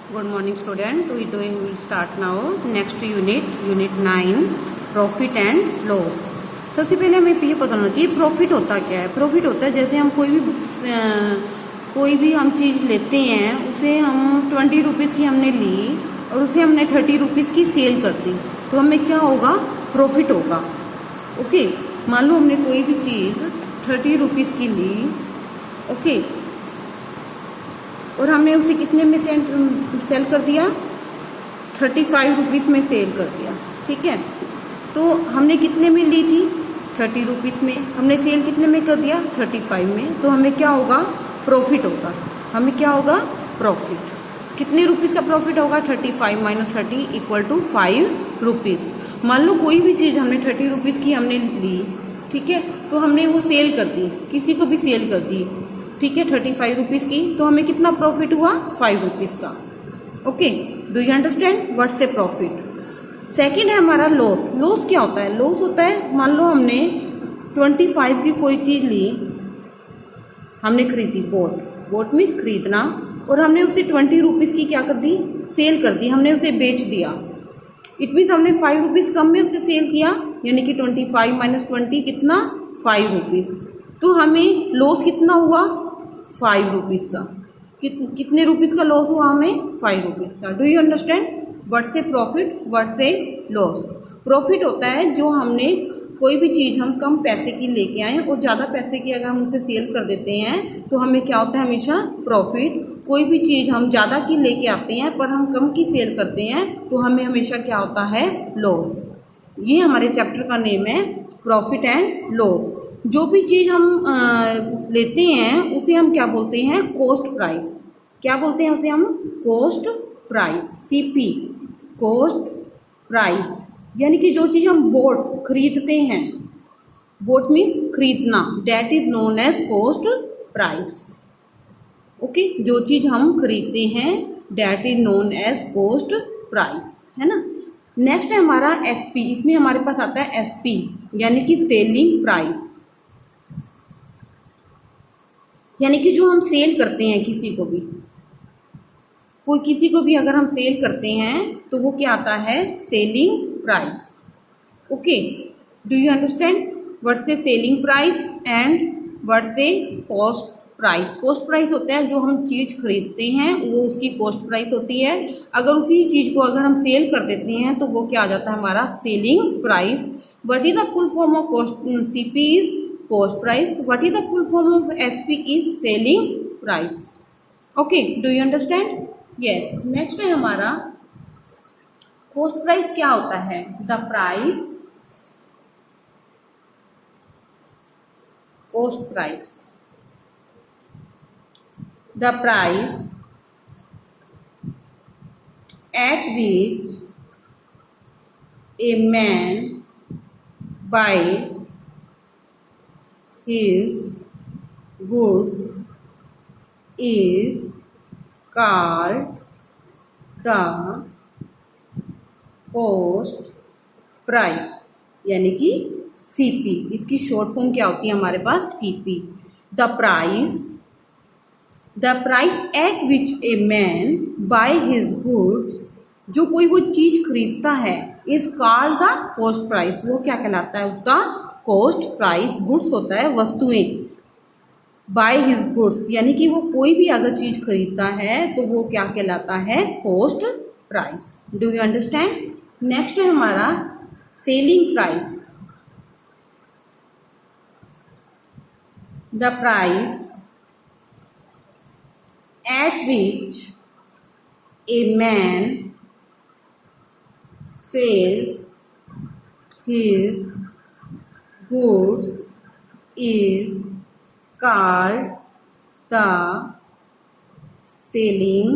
Good morning student. We will start now next unit 9 profit and loss. सबसे पहले हमें ये पता होना चाहिए प्रॉफिट होता क्या है। प्रॉफिट होता है जैसे हम कोई भी हम चीज़ लेते हैं, उसे हम 20 रुपीज़ की हमने ली और उसे हमने 30 रुपीज़ की सेल कर दी, तो हमें क्या होगा, प्रॉफिट होगा। ओके, मान लो हमने कोई भी चीज़ 30 रुपीज़ की ली, ओके, और हमने उसे कितने में सेल कर दिया, 35 रुपीज़ में सेल कर दिया। ठीक है, तो हमने कितने में ली थी, 30 रुपीज़ में, हमने सेल कितने में कर दिया, 35 में, तो हमें क्या होगा, प्रॉफिट होगा। हमें क्या होगा, प्रॉफिट। कितने रुपीज़ का प्रॉफिट होगा, 35 माइनस 30 इक्वल टू 5 रुपीज़। मान लो कोई भी चीज़ हमने 30 रुपीज़ की हमने ली, ठीक है, तो हमने वो सेल कर दी, किसी को भी सेल कर दी, ठीक है, 35 रुपीज़ की, तो हमें कितना प्रॉफिट हुआ, 5 रुपीज़ का। Okay, do you understand what's A profit. Second है हमारा लॉस। लॉस क्या होता है, लॉस होता है, मान लो हमने 25 की कोई चीज़ ली, हमने खरीदी, बोट मीन्स खरीदना, और हमने उसे 20 रुपीज़ की क्या कर दी, सेल कर दी, हमने उसे बेच दिया। इट मीन्स हमने 5 रुपीज़ कम में उसे सेल किया, यानी कि 25 माइनस 20 कितना, 5 रुपीज़। तो हमें लॉस कितना हुआ, 5 रुपीज़ का। कितने रुपीज़ का लॉस हुआ हमें, 5 रुपीज़ का। Do you understand what's A profit, what's A loss. Profit होता है जो हमने कोई भी चीज़ हम कम पैसे की लेके आए और ज़्यादा पैसे की अगर हम उसे सेल कर देते हैं तो हमें क्या होता है, हमेशा प्रॉफिट। कोई भी चीज़ हम ज़्यादा की लेके आते हैं पर हम कम की सेल करते हैं तो हमें हमेशा क्या होता है, लॉस। ये हमारे चैप्टर का नेम है, प्रॉफिट एंड लॉस। जो भी चीज़ हम लेते हैं उसे हम क्या बोलते हैं, कॉस्ट प्राइस। क्या बोलते हैं उसे हम, cost price, CP, cost price. यानी कि जो चीज़ हम बोट खरीदते हैं, बोट मीन्स खरीदना, that is known as cost price. Okay, जो चीज़ हम खरीदते हैं that is known as cost price, है ना। नेक्स्ट है हमारा एसपी। इसमें हमारे पास आता है एसपी, यानी कि सेलिंग प्राइस। यानी कि जो हम सेल करते हैं किसी को भी अगर हम सेल करते हैं तो वो क्या आता है, selling price. Okay, do you understand what's A selling price and what's A cost price. Cost price होता है जो हम चीज़ खरीदते हैं वो उसकी कॉस्ट प्राइस होती है। अगर उसी चीज़ को अगर हम सेल कर देते हैं तो वो क्या आ जाता है, हमारा selling price. What is the full form of cost, CP is cost price. What is the full form of SP is selling price. Okay, do you understand, yes. Next है हमारा कॉस्ट प्राइस। क्या होता है, the price, cost price, the price at which a man buy his goods is called the cost price, यानी कि CP. इसकी short form क्या होती है हमारे पास, CP. The price at which a man buy his goods, जो कोई वो चीज़ खरीदता है, is called the cost price. वो क्या कहलाता है, उसका कॉस्ट प्राइस। गुड्स होता है वस्तुएं, बाय हिज गुड्स यानी कि वो कोई भी अगर चीज़ खरीदता है तो वो क्या कहलाता है, cost price. Do you understand. Next है हमारा selling price. The price at which a man sells his goods is called the selling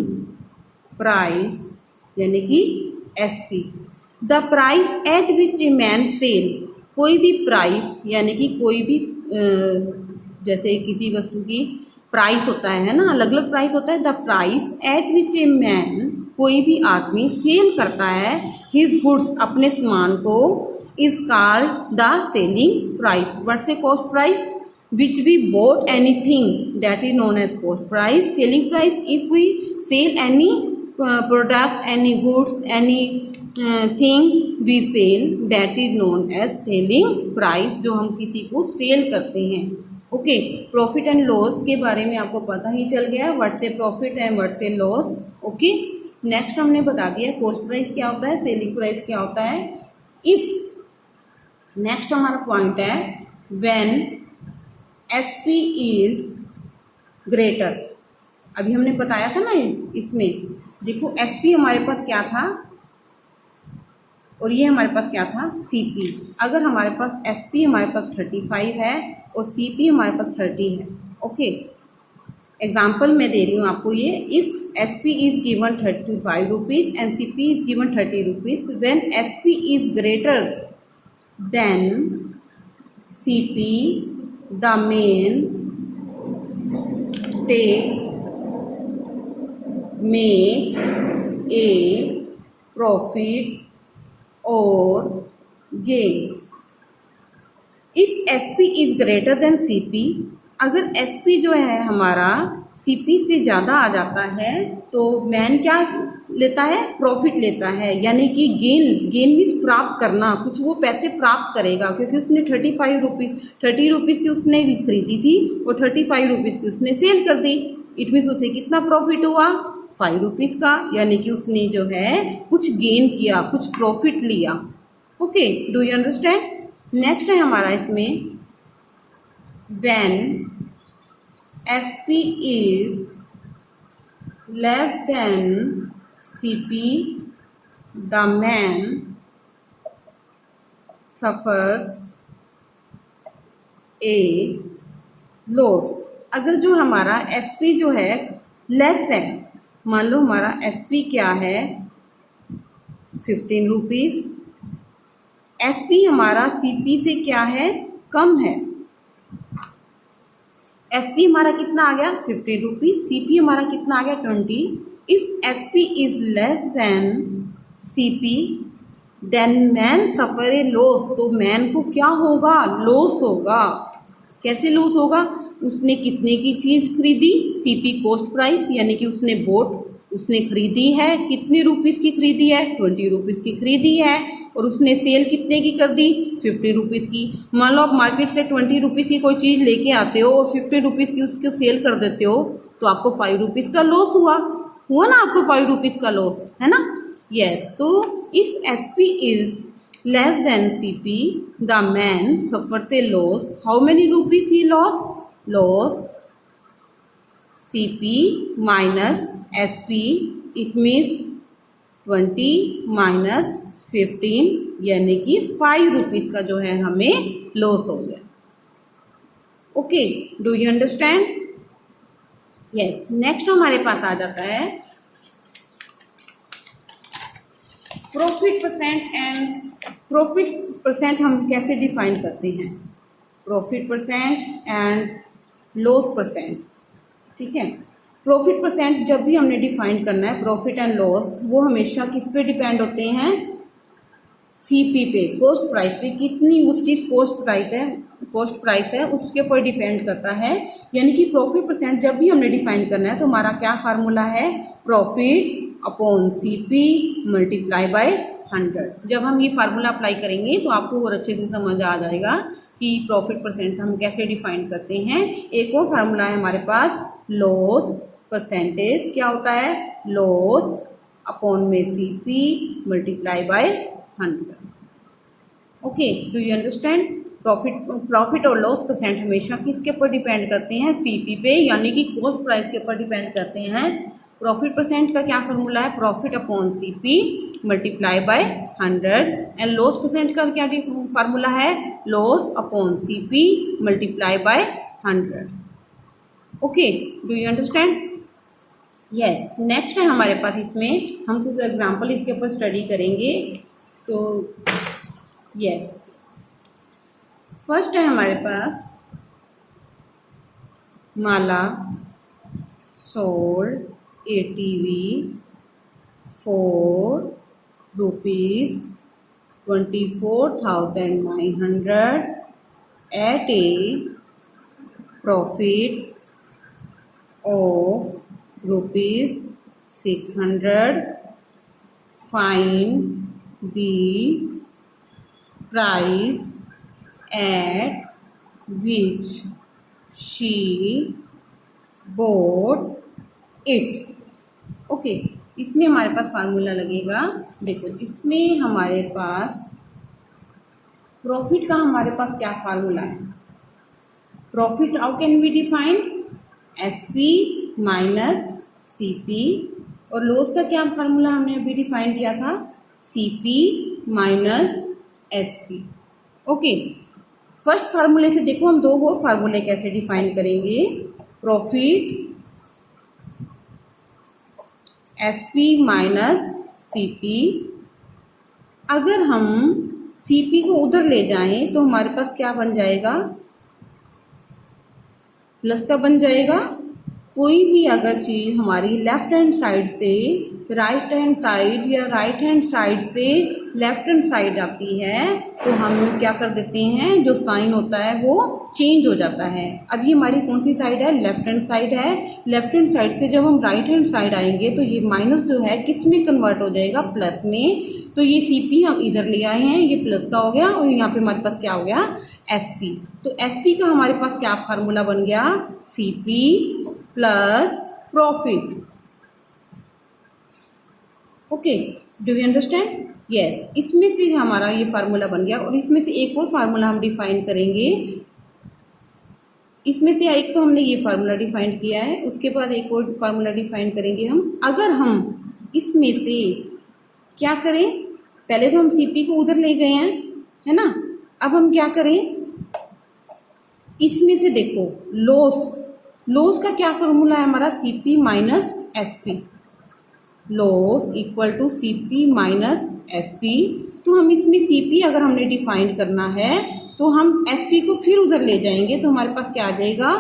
price, यानी कि SP. The price at which a man sell, कोई भी प्राइस यानी कि कोई भी जैसे किसी वस्तु की प्राइस होता है ना, अलग अलग प्राइस होता है। The price at which a man, कोई भी आदमी सेल करता है, हिज गुड्स, अपने सामान को, is called the selling price. What's A cost price, which we bought anything, that is known as cost price. Selling price, if we sell any product, any goods, anything we sell, that is known as selling price, जो हम किसी को cell करते हैं। Okay, profit and loss के बारे में आपको पता ही चल गया है, व्हाट से प्रॉफिट एंड व्हाट से लॉस। ओके, नेक्स्ट हमने बता दिया कॉस्ट प्राइस क्या होता है, सेलिंग प्राइस क्या होता है। इफ नेक्स्ट हमारा पॉइंट है व्हेन एसपी इज ग्रेटर। अभी हमने बताया था ना, इसमें देखो एसपी हमारे पास क्या था और ये हमारे पास क्या था, सीपी। अगर हमारे पास एसपी हमारे पास 35 है और सीपी हमारे पास 30 है। ओके, एग्जाम्पल मैं दे रही हूँ आपको ये, if SP is given 35 rupees and CP is given 30 rupees, when SP is greater than CP, the man take makes a profit or gain. If SP is greater than CP, अगर SP जो है हमारा CP से ज़्यादा आ जाता है तो man क्या लेता है, प्रॉफिट लेता है, यानी कि गेन मीन्स प्राप्त करना, कुछ वो पैसे प्राप्त करेगा, क्योंकि उसने 30 रुपीज़ की उसने खरीदी थी और 35 रुपीज़ की उसने सेल कर दी। इट मीन्स उसे कितना प्रॉफिट हुआ, 5 रुपीज़ का, यानी कि उसने जो है कुछ गेन किया, कुछ प्रॉफिट लिया। Okay, do you understand. Next है हमारा इसमें when SP is less than CP, the man suffers A loss. अगर जो हमारा एसपी जो है लेस है, मान लो हमारा एसपी क्या है 15 रुपीज़, एसपी हमारा सीपी से क्या है, कम है। एसपी हमारा कितना आ गया 15 रुपीज़, सीपी हमारा कितना आ गया 20। If SP is less than CP then man suffer a loss, तो मैन को क्या होगा, लॉस होगा। कैसे लॉस होगा, उसने कितने की चीज़ खरीदी, सीपी कॉस्ट प्राइस, यानी कि उसने उसने खरीदी है, कितने रुपीज़ की खरीदी है, 20 रुपीज़ की खरीदी है, और उसने सेल कितने की कर दी, 50 रुपीज़ की। मान लो आप मार्केट से 20 रुपीज़ की कोई चीज़ लेके आते हो और 50 रुपीज़ की उसको सेल कर देते हो, तो आपको 5 रुपीज़ का लॉस हुआ ना, आपको 5 रुपीज़ का लॉस है ना। यस, तो if SP is less than CP, the man suffers A loss. How many rupees he loss CP minus SP, it means 20 minus 15, यानी कि 5 रुपीज़ का जो है हमें लॉस हो गया। Okay, do you understand. Yes, next हमारे पास आ जाता है profit percent. And profit percent हम कैसे डिफाइन करते हैं, profit percent and loss percent. ठीक है, प्रॉफिट परसेंट जब भी हमने डिफाइन करना है, प्रॉफिट एंड लॉस, वो हमेशा किस पे डिपेंड होते हैं, सीपी पे, कॉस्ट प्राइस पे, कितनी उसकी कॉस्ट प्राइस है उसके ऊपर डिपेंड करता है। यानी कि प्रॉफिट परसेंट जब भी हमने डिफाइन करना है तो हमारा क्या फार्मूला है, profit upon CP multiply by 100। जब हम ये फार्मूला अप्लाई करेंगे तो आपको और अच्छे से समझ आ जाएगा कि प्रॉफिट परसेंट हम कैसे डिफाइन करते हैं। एक और फार्मूला है हमारे पास, लॉस परसेंटेज। क्या होता है, लॉस अपॉन में CP multiply by 100। Okay, do you understand. Profit और लॉस परसेंट हमेशा किसके ऊपर डिपेंड करते हैं, सीपी पे, यानी कि कॉस्ट प्राइस के ऊपर डिपेंड करते हैं। प्रॉफिट परसेंट का क्या फार्मूला है, profit upon CP multiply by 100। And loss percent का क्या फार्मूला है, loss upon CP multiply by 100। Okay, do you understand. Yes, next है हमारे पास, इसमें हम कुछ एग्जांपल इसके ऊपर स्टडी करेंगे। तो यस, फर्स्ट है हमारे पास माला sold ATV for ₹24,900 at a profit of 600 find the price at which she bought it। Okay, इसमें हमारे पास फार्मूला लगेगा। देखो इसमें हमारे पास प्रॉफिट का हमारे पास क्या फार्मूला है? Profit how can be defined? SP minus CP. और लॉस का क्या फार्मूला हमने अभी डिफाइन किया था? CP minus SP. Okay, first फार्मूले से देखो हम दो वो फार्मूले कैसे डिफाइन करेंगे। Profit SP minus CP. अगर हम सीपी को उधर ले जाएं तो हमारे पास क्या बन जाएगा? प्लस का बन जाएगा। कोई भी अगर चीज हमारी लेफ्ट हैंड साइड से राइट हैंड साइड या राइट हैंड साइड से लेफ्ट हैंड साइड आती है तो हम क्या कर देते हैं, जो साइन होता है वो चेंज हो जाता है। अब ये हमारी कौन सी साइड है? लेफ्ट हैंड साइड है। लेफ्ट हैंड साइड से जब हम राइट हैंड साइड आएंगे तो ये माइनस जो है किस में कन्वर्ट हो जाएगा? प्लस में। तो ये सीपी हम इधर ले आए हैं, ये प्लस का हो गया और यहाँ पे हमारे पास क्या हो गया? एसपी। तो एसपी का हमारे पास क्या फार्मूला बन गया? CP plus profit. Okay, do you understand? Yes, इसमें से हमारा ये फार्मूला बन गया। और इसमें से एक और फार्मूला हम डिफाइन करेंगे। इसमें से एक तो हमने ये फार्मूला डिफाइन किया है, उसके बाद एक और फार्मूला डिफाइन करेंगे हम। अगर हम इसमें से क्या करें, पहले तो हम सीपी को उधर ले गए हैं, है ना। अब हम क्या करें, इसमें से देखो लॉस का क्या फार्मूला है हमारा? CP minus SP. Loss equal to CP minus SP. तो हम इसमें सीपी अगर हमने डिफाइन करना है तो हम एसपी को फिर उधर ले जाएंगे तो हमारे पास क्या आ जाएगा?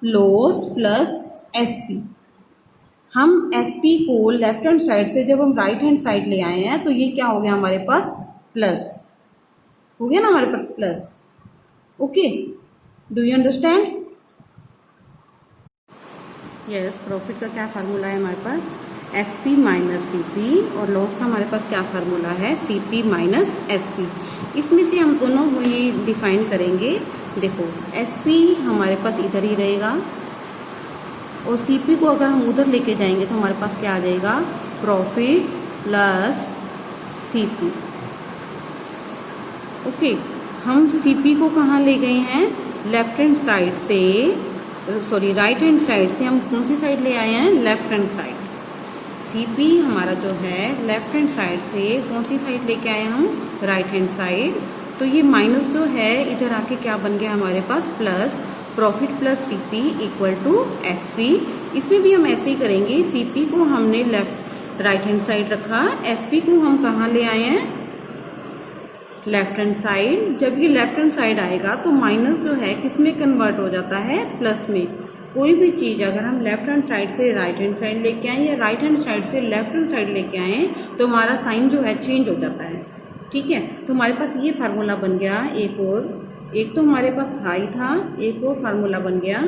Loss plus SP. हम एसपी को लेफ्ट हैंड साइड से जब हम राइट हैंड साइड ले आए हैं तो ये क्या हो गया हमारे पास? प्लस हो गया ना हमारे पास plus. Okay, do you understand? Yes, profit का क्या फार्मूला है हमारे पास? SP minus CP. और लॉस का हमारे पास क्या फार्मूला है? CP minus SP. इसमें से हम दोनों वही डिफाइन करेंगे। देखो एसपी हमारे पास इधर ही रहेगा और सीपी को अगर हम उधर लेके जाएंगे तो हमारे पास क्या आ जाएगा? Profit plus CP. ओके, हम सीपी को कहाँ ले गए हैं? लेफ्ट हैंड साइड से, सॉरी राइट हैंड साइड से हम कौन सी साइड ले आए हैं? Left hand side. सीपी हमारा जो है लेफ्ट हैंड साइड से कौन सी साइड लेके आए हम? Right hand side. तो ये माइनस जो है इधर आके क्या बन गया हमारे पास? Plus. Profit plus CP equal to SP. इसमें भी हम ऐसे ही करेंगे। सीपी को हमने राइट हैंड साइड रखा, एसपी को हम कहाँ ले आए हैं? Left hand side. जब ये लेफ्ट हैंड साइड आएगा तो माइनस जो है किस में कन्वर्ट हो जाता है? प्लस में। कोई भी चीज़ अगर हम लेफ्ट हैंड साइड से राइट हैंड साइड लेके आए या राइट हैंड साइड से लेफ्ट हैंड साइड लेके आए तो हमारा साइन जो है चेंज हो जाता है। ठीक है, तो हमारे पास ये फार्मूला बन गया। एक तो हमारे पास था ही था, एक और फार्मूला बन गया।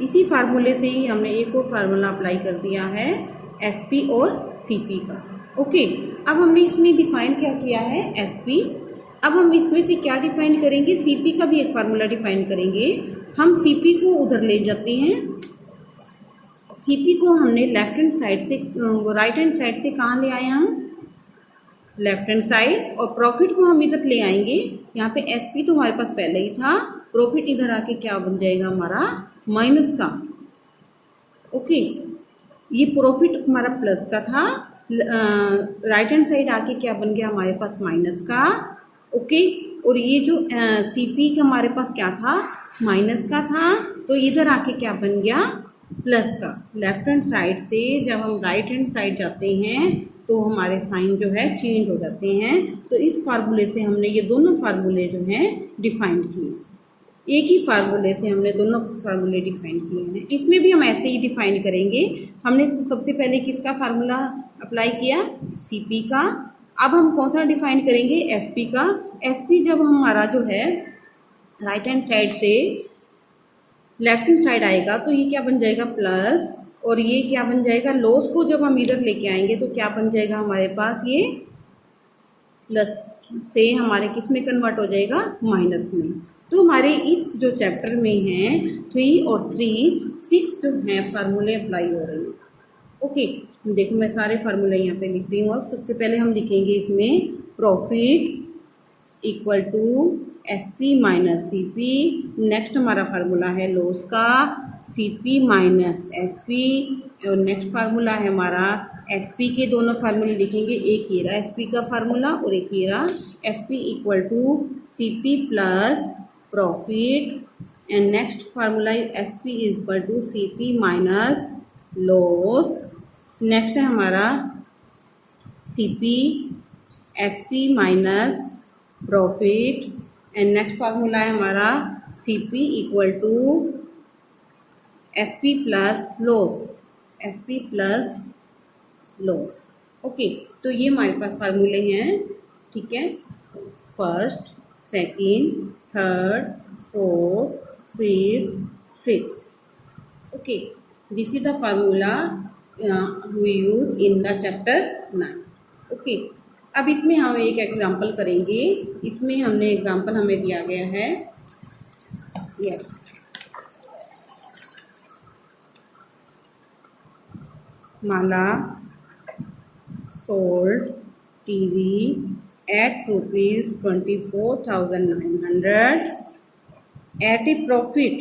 इसी फार्मूले से ही हमने एक और फार्मूला अप्लाई कर दिया है एसपी और सीपी का। ओके, अब हमने इसमें डिफाइन क्या किया है? एसपी। अब हम इसमें से क्या डिफाइन करेंगे? सीपी का भी एक फार्मूला डिफाइन करेंगे। हम सीपी को उधर ले जाते हैं। सीपी को हमने लेफ्ट हैंड साइड से राइट हैंड साइड से कहाँ ले आए हम? Left hand side. और प्रॉफिट को हम इधर ले आएंगे। यहाँ पे एसपी तो हमारे पास पहले ही था, प्रॉफिट इधर आके क्या बन जाएगा हमारा? माइनस का। ओके, ये प्रॉफिट हमारा प्लस का था, राइट हैंड साइड आके क्या बन गया हमारे पास? माइनस का। ओके, और ये जो सीपी का हमारे पास क्या था? माइनस का था, तो इधर आके क्या बन गया? प्लस का। लेफ्ट हैंड साइड से जब हम राइट हैंड साइड जाते हैं तो हमारे साइन जो है चेंज हो जाते हैं। तो इस फार्मूले से हमने ये दोनों फार्मूले जो हैं डिफाइन किए। एक ही फार्मूले से हमने दोनों फार्मूले डिफाइन किए हैं। इसमें भी हम ऐसे ही डिफाइन करेंगे। हमने सबसे पहले किसका फार्मूला अप्लाई किया? सीपी का। अब हम कौन सा डिफाइन करेंगे? एसपी का। एसपी जब हमारा जो है राइट हैंड साइड से लेफ्ट हैंड साइड आएगा तो ये क्या बन जाएगा? प्लस। और ये क्या बन जाएगा, लॉस को जब हम इधर लेके आएंगे तो क्या बन जाएगा हमारे पास, ये प्लस से हमारे किस में कन्वर्ट हो जाएगा, माइनस में। तो हमारे इस जो चैप्टर में है 3 और 3 6 जो है फार्मूले अप्लाई हो रहे हैं। ओके, देखो मैं सारे फार्मूले यहाँ पे लिख रही हूँ। अब सबसे पहले हम लिखेंगे इसमें profit equal to S P minus C P. Next हमारा फार्मूला है लॉस का, C P minus S P. और नेक्स्ट फार्मूला है हमारा एस पी के दोनों फार्मूले लिखेंगे, एक ये रहा एस पी का फार्मूला और एक ये रहा S P equal to C P plus profit. And next formula S P is equal to C P minus loss. Next है हमारा C P S P minus profit. And next formula है हमारा C P equal to S P plus loss, S P plus loss. Okay, तो ये हमारे पास फार्मूले हैं, ठीक है, first, second, third, fourth, fifth, sixth. Okay, this is the formula we use in the chapter 9। Okay, अब इसमें हम एक एग्जांपल करेंगे। इसमें हमने एग्जांपल हमें दिया गया है, yes, Mala sold TV at rupees 24,900 at a profit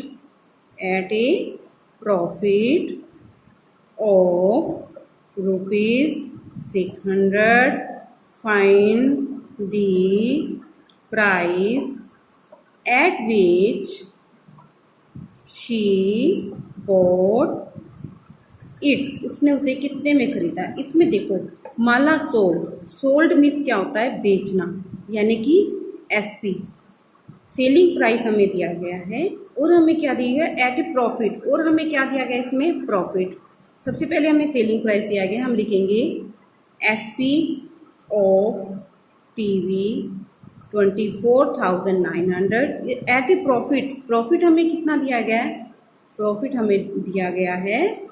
of rupees 600. Find the price at which she bought it, उसने उसे कितने में खरीदा। इसमें देखो माला सोल्ड, सोल्ड मीन्स क्या होता है, बेचना, यानी कि एसपी, सेलिंग प्राइस हमें दिया गया है और हमें क्या दिया गया, एट ए प्रॉफिट, और हमें क्या दिया गया इसमें, प्रॉफिट। सबसे पहले हमें सेलिंग प्राइस दिया गया, हम लिखेंगे SP of TV 24,900 at a profit. Profit हमें कितना दिया गया है, प्रॉफिट हमें दिया गया है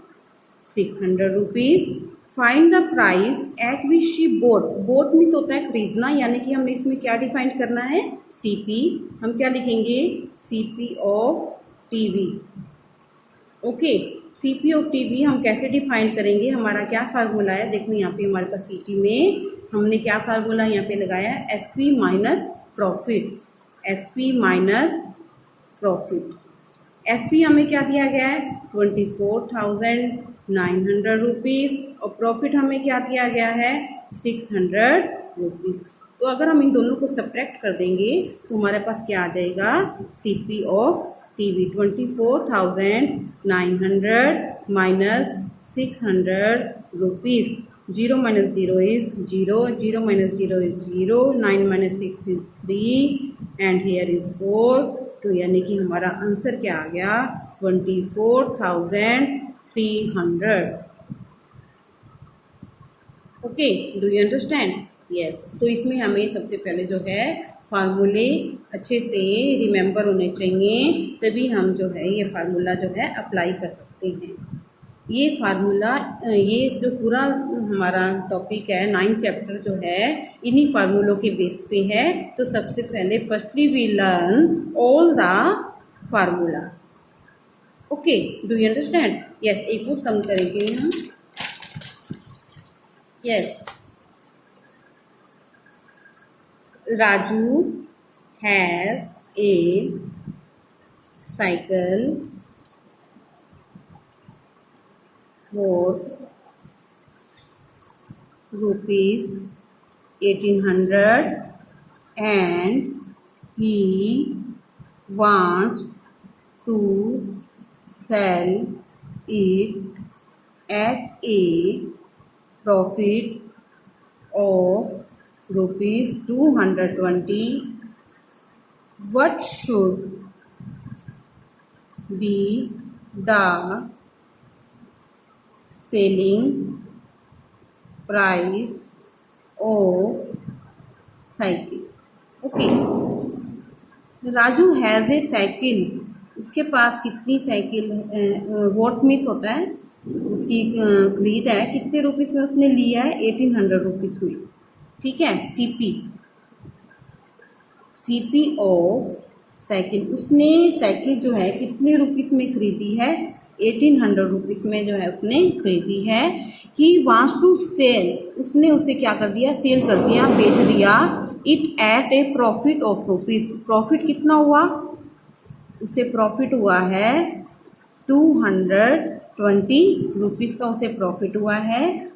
600 rupees. Find the price at which she boat, boat means होता है खरीदना, यानी कि हमें इसमें क्या डिफाइन करना है, सीपी। हम क्या लिखेंगे, CP of TV. Okay, CP of TV हम कैसे डिफाइन करेंगे, हमारा क्या फार्मूला है, देखो यहाँ पे हमारे पास सीपी में हमने क्या फार्मूला यहाँ पे लगाया है, SP minus profit, SP minus profit. SP हमें क्या दिया गया है, 24,900 रुपीज़, और प्रॉफिट हमें क्या दिया गया है, 600 रुपीज़। तो अगर हम इन दोनों को सब्ट्रैक्ट कर देंगे तो हमारे पास क्या आ जाएगा, CP of TV 24,900 minus 600 rupees. 0 minus 0 is 0, 0 minus 0 is 0, 9 minus 6 is 3 and here is 4। तो यानी कि हमारा आंसर क्या आ गया, 24,300। Okay, do you understand, yes. तो इसमें हमें सबसे पहले जो है फार्मूले अच्छे से रिमेंबर होने चाहिए, तभी हम जो है ये फार्मूला जो है अप्लाई कर सकते हैं। ये फार्मूला, ये जो पूरा हमारा टॉपिक है 9 चैप्टर जो है इन्हीं फार्मूलों के बेस पे है। तो सबसे पहले firstly we learn all the formulas. Okay, do you understand, yes. एक वो सम करेंगे हम, yes. Raju has a cycle worth rupees 1,800 and he wants to sell it at a profit of rupees 220. What should be the selling price of cycle? Okay, Raju has a cycle, उसके पास कितनी cycle, what means होता है उसकी खरीद है कितने rupees में उसने लिया है 1800 रुपीस में, ठीक है। सीपी ऑफ साइकिल, उसने साइकिल जो है कितने रुपीस में खरीदी है 1800 रुपीस में जो है उसने खरीदी है। ही वांट्स टू सेल, उसने उसे क्या कर दिया सेल कर दिया, बेच दिया। It at a profit of rupees, profit कितना हुआ उसे प्रॉफिट हुआ है 220 रुपीस का उसे प्रॉफिट हुआ है।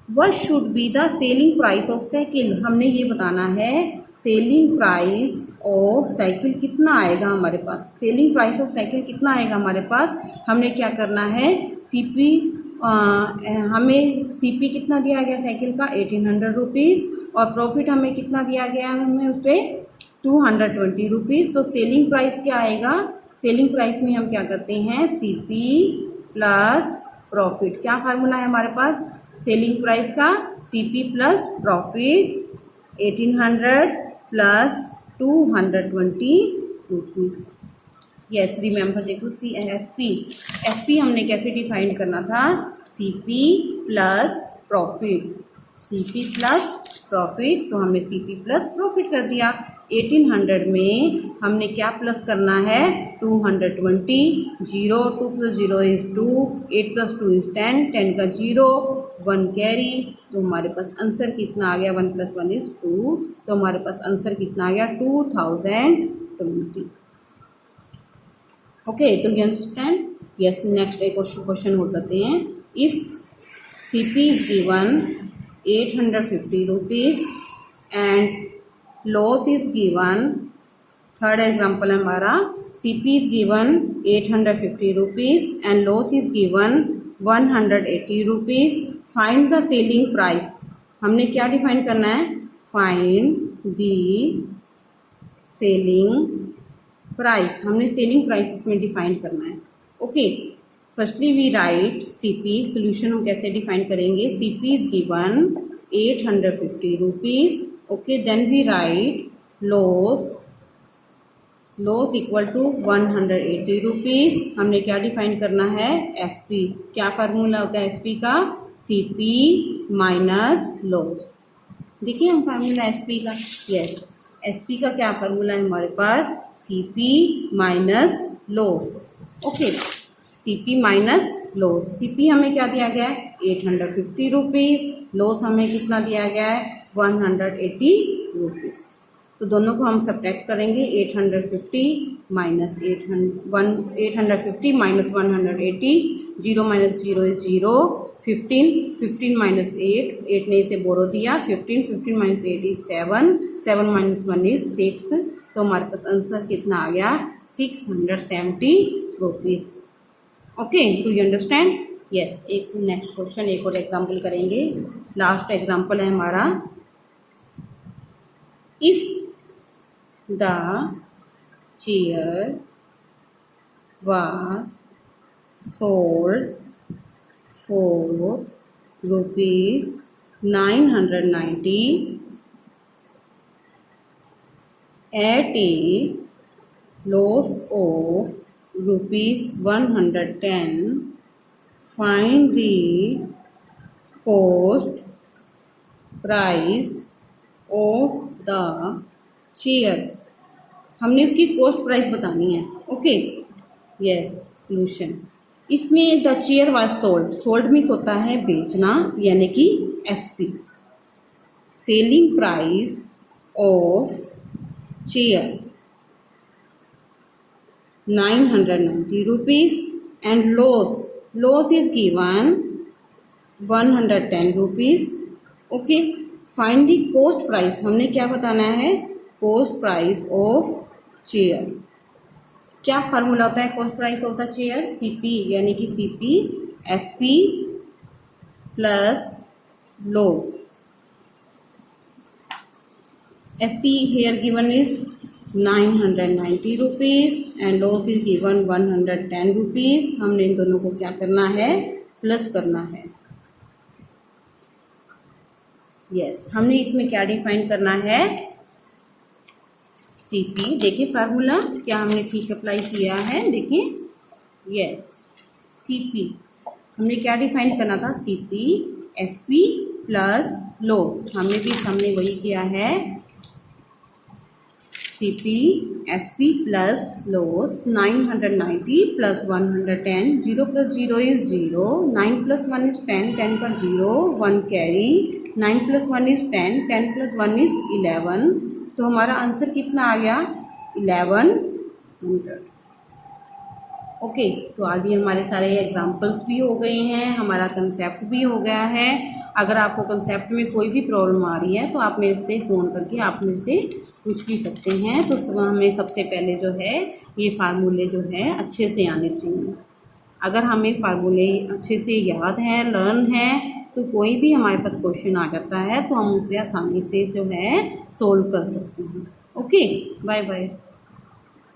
What should be the selling price of cycle, हमने ये बताना है सेलिंग प्राइस ऑफ साइकिल कितना आएगा हमारे पास, सेलिंग प्राइस ऑफ साइकिल कितना आएगा हमारे पास। हमने क्या करना है सीपी, हमें सीपी कितना दिया गया साइकिल का 1800 रुपीज़ और प्रॉफिट हमें कितना दिया गया है हमें उस पर 220 रुपीज़। तो सेलिंग प्राइस क्या आएगा, सेलिंग प्राइस में हम क्या करते हैं सीपी प्लस प्रॉफिट, क्या फार्मूला है हमारे पास सेलिंग प्राइस का, CP plus profit 1800 plus 220 rupees. Yes remember, देखो एसपी हमने कैसे डिफाइन करना था, CP plus profit, CP plus profit, तो हमने सीपी प्लस प्रॉफिट कर दिया। 1800 में हमने क्या प्लस करना है 220, 0 2 + 0 इज़ 2, 8 + 2 इज़ 10, 10 का 0 1 कैरी, तो हमारे पास आंसर कितना आ गया 1 + 1 इज़ 2, तो हमारे पास आंसर कितना आ गया 2020। Okay, do you understand. Yes, next एक क्वेश्चन हो जाते हैं। If CP is given 850 rupees and loss is given, third example है हमारा, CP is given 850 rupees and loss is given 180 rupees, find the selling price. हमने क्या define करना है, फाइंड द सेलिंग प्राइस, हमने सेलिंग प्राइस इसमें define करना है। Okay, firstly we write CP, solution हम कैसे डिफाइन करेंगे, CP is given 850 rupees. Okay, then we write loss equal to 180 rupees. हमने क्या डिफाइन करना है एसपी, क्या फार्मूला होता है एसपी का, सीपी माइनस लॉस। देखिए हम फार्मूला एसपी का, यस एसपी का क्या फार्मूला है हमारे पास, CP minus loss. Okay, CP minus loss, CP हमें क्या दिया गया है 850 रुपीज़, लॉस हमें कितना दिया गया है 180 रुपीज़। तो दोनों को हम सब्ट्रैक्ट करेंगे, 850 minus 850 minus 180, 0 minus 0 is 0, 15 minus 8 ने इसे बोरो दिया, 15 माइनस 8 इज 7 माइनस 1 इज 6, तो हमारे पास आंसर कितना आ गया 670 rupees. Okay, do you understand. Yes, एक नेक्स्ट क्वेश्चन, एक और एग्जाम्पल करेंगे, लास्ट एग्जाम्पल है हमारा। If the chair was sold for rupees 990 at a loss of rupees 110, find the cost price of the chair। हमने उसकी कॉस्ट प्राइस बतानी है। ओके, यस सोल्यूशन, इसमें the chair was sold, sold means होता है बेचना, यानी कि SP, selling price of chair 990 rupees and loss is given 110 rupees. Okay, find the cost price, हमने क्या बताना है कॉस्ट प्राइस ऑफ चेयर। क्या फार्मूला होता है cost price of the chair, CP, यानी कि CP SP plus loss. SP here given is 990 rupees and loss is given 110 rupees. हमने इन दोनों को क्या करना है प्लस करना है। यस, हमने इसमें क्या डिफाइन करना है सीपी। देखिए फार्मूला क्या हमने ठीक अप्लाई किया है, देखिए यस सीपी हमने क्या डिफाइन करना था, CP SP प्लस लॉस। हमने वही किया है, CP SP plus loss 990 plus 110, 0 plus 0 is 0, 9 plus 1 is 10, 10 का 0, 1 carry, 9 plus 1 is 10, 10 plus 1 is 11। तो हमारा आंसर कितना आ गया, 1100। ओके, तो आज ये हमारे सारे एग्जाम्पल्स भी हो गए हैं, हमारा कंसेप्ट भी हो गया है। अगर आपको कंसेप्ट में कोई भी प्रॉब्लम आ रही है तो आप मेरे से फ़ोन करके आप मेरे से पूछ भी सकते हैं। तो हमें सबसे पहले जो है ये फार्मूले जो है अच्छे से आने चाहिए। अगर हमें फार्मूले अच्छे से याद हैं, लर्न हैं, तो कोई भी हमारे पास क्वेश्चन आ जाता है तो हम उसे आसानी से जो है सोल्व कर सकते हैं। Okay, bye bye.